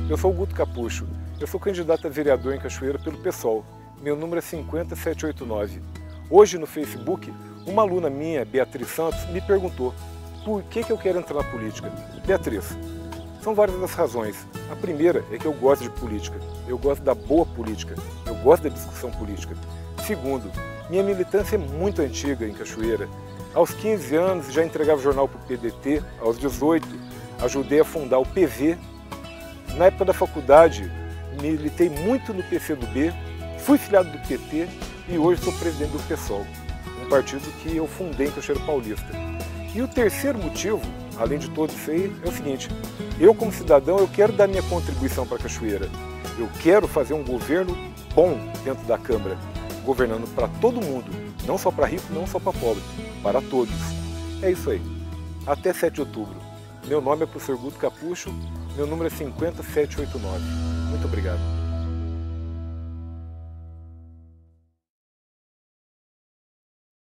Eu sou o Guto Capucho, eu sou candidato a vereador em Cachoeira pelo PSOL. Meu número é 50789. Hoje no Facebook, uma aluna minha, Beatriz Santos, me perguntou por que eu quero entrar na política. Beatriz, são várias as razões. A primeira é que eu gosto de política, eu gosto da boa política, eu gosto da discussão política. Segundo, minha militância é muito antiga em Cachoeira. Aos 15 anos já entregava jornal para o PDT, aos 18 ajudei a fundar o PV. Na época da faculdade militei muito no PCdoB, fui filiado do PT e hoje sou presidente do PSOL, um partido que eu fundei em Cachoeira Paulista. E o terceiro motivo, além de todo isso aí, é o seguinte: eu como cidadão eu quero dar minha contribuição para Cachoeira. Eu quero fazer um governo bom dentro da Câmara, governando para todo mundo, não só para rico, não só para pobre, para todos. É isso aí. Até 7 de outubro. Meu nome é professor Guto Capucho, meu número é 50789. Muito obrigado.